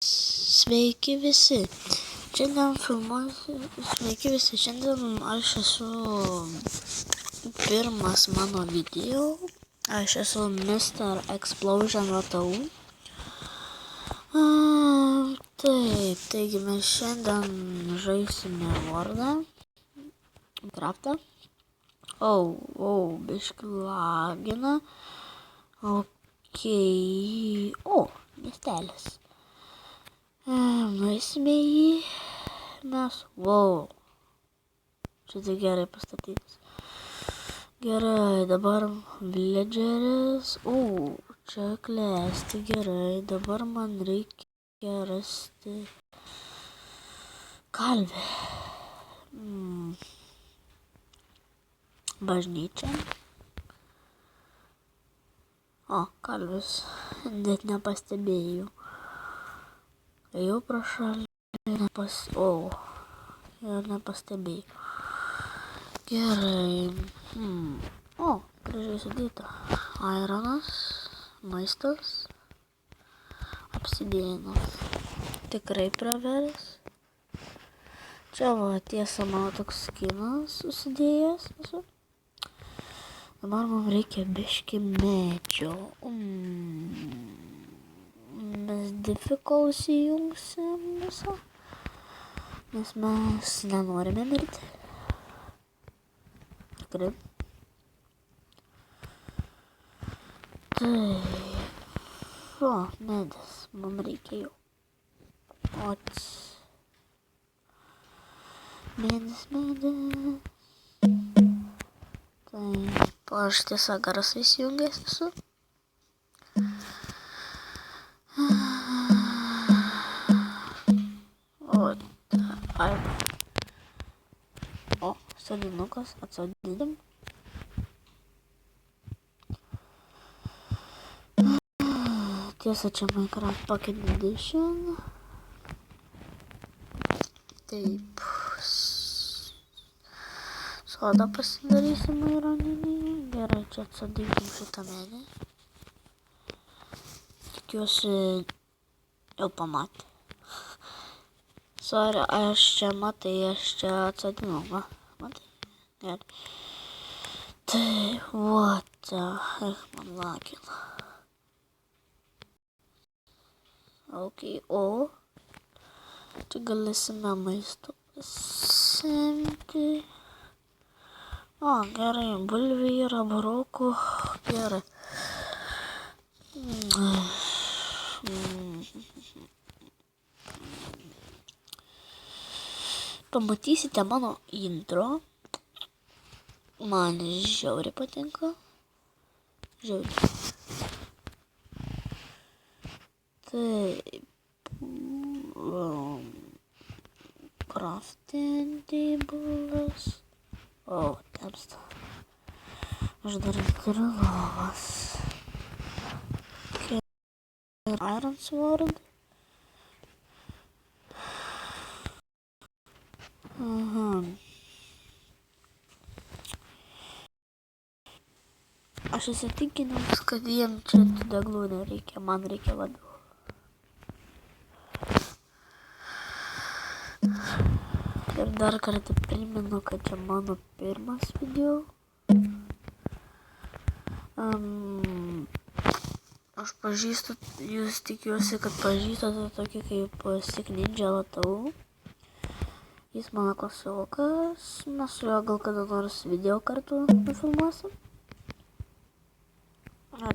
Sveiki visi. Šiandien filmuosiu. Sveiki visi. Šiandien aš esu pirmas mano video. Aš esu Mr. Explosion Ratau. Taip, taigi mes šiandien žaisime Wordą. Craftą. Biški lagina. Okei. Miestelis. Nueisime jį. Mes. Šitai gerai pastatytas. Gerai, dabar villageris. Čia klesti gerai. Dabar man reikia rasti kalvę. Bažnyčia. Kalvis. Net nepastebėjau. Ėjau pro šalį. Ir nepastebėjau. Gerai. Gražiai sudėta. Ironas. Maistas. Obsidienas. Tikrai pravers. Čia tiesa mano toks skinas susidėjęs. Dabar mums reikia biški medžio. Mes difficult įjungsim visą. Nes mes nenorime mirti. Tikrai. Taip. Medis. Mums reikia jau. Medis. Taip. Aš tiesa garsą įsijungęs esu. Sodinukas, atsodinam. Tiesa, čia Minecraft Pocket Edition. Taip. Sodą pasidarysim ironinį. Gerai, čia atsodinkim šitą medį. Tikiuosi jau pamatė. Sorry, aš čia atsodinau, va. Matai? Gerai. Tai, man lagina. Čia galėsime maisto pasimti. Gerai, bulvių yra, barokų. Gerai. Pamatysite mano intro. Man žiauriai patinka. Žiauriai. Taip. Crafting tables. Temsta. Aš dar turiu lovas. Iron sword. Aš įsitikinęs, kad jiem čia deglų nereikia, man reikia labiau. Ir dar kartą primenu, kad čia mano pirmas video. Aš pažįstu, jūs tikiuosi, kad pažįstate tokį kaip Stick Ninja Ratau. Jis mano klasiokas, mes su juo gal kada nors video kartu nufilmuosim.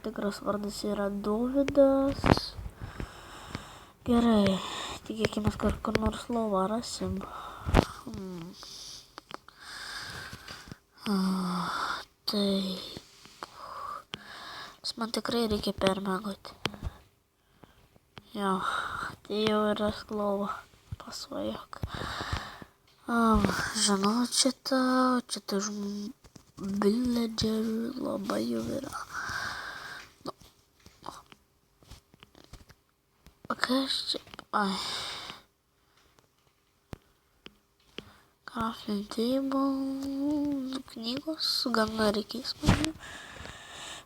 Tikras vardas yra Dovydas. Gerai, tikėkime, kad kur nors lovą rasim. Taip. Man tikrai reikia permiegoti. Tai jau yra lova. Pasvajok. Žinau, čia villagerių labai jau yra. Kas čia? Crafting table. Knygos. Gana reikės man.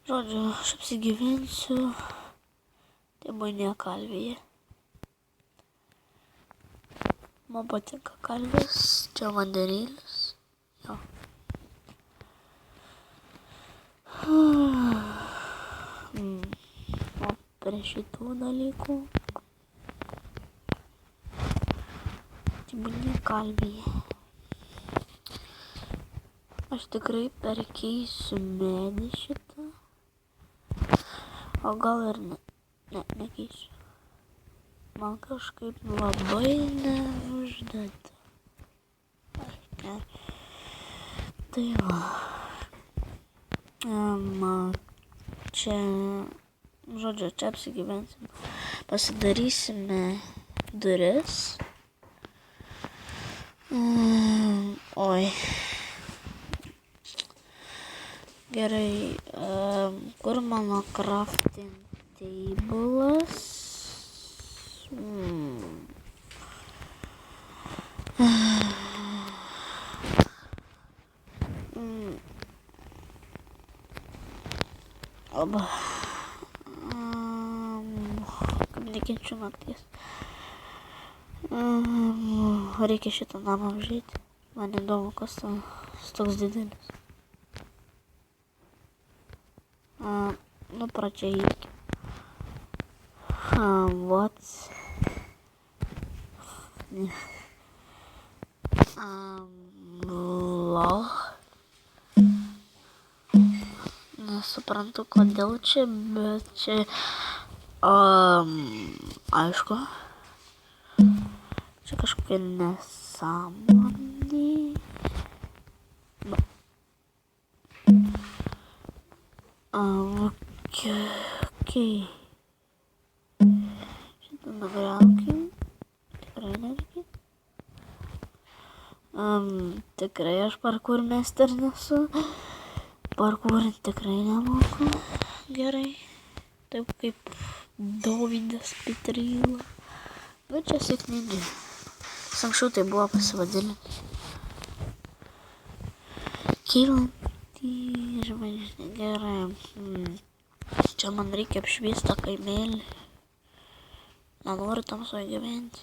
Žodžiu, aš apsigyvensiu. Tai buvo ne kalvėje. Man patinka kalvės, čia vandenilis. Jo. O prie šitų dalykų tebūnie kalviai. Aš tikrai perkeisiu medį šitą. O gal ir nekeisiu. Man kažkaip labai neuždėta. Tai va. Čia, žodžiu, čia apsigyvensim. Pasidarysime duris. Oi. Gerai, kur mano crafting table'as? Oba. Kaip nekenčiu nakties. Reikia šitą namą apžiūrėti. Man įdomu, kas toks didelis. Nu, pradžiai reikia. Вот. Lol. Nesuprantu, kodėl čia, bet čia, aišku, čia kažkokia nesąmonė. Okay. Šitą nugriaukim. Tikrai nereikia. Tikrai aš parkour meister nesu. Parkourint tikrai nemoku gerai. Taip kaip Dovydas Petryla. Bet čia sėkmingai. Anksčiau tai buvo pasivadinęs. Kylantį žvaigždė. Gerai. Čia man reikia apšviesti tą kaimelį. Nenoriu tamsoje gyventi.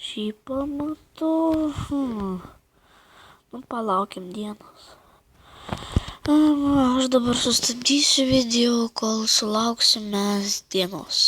Šį pamatau. Nu, palaukim dienos. Aš dabar sustabdysiu video, kol sulauksime dienos.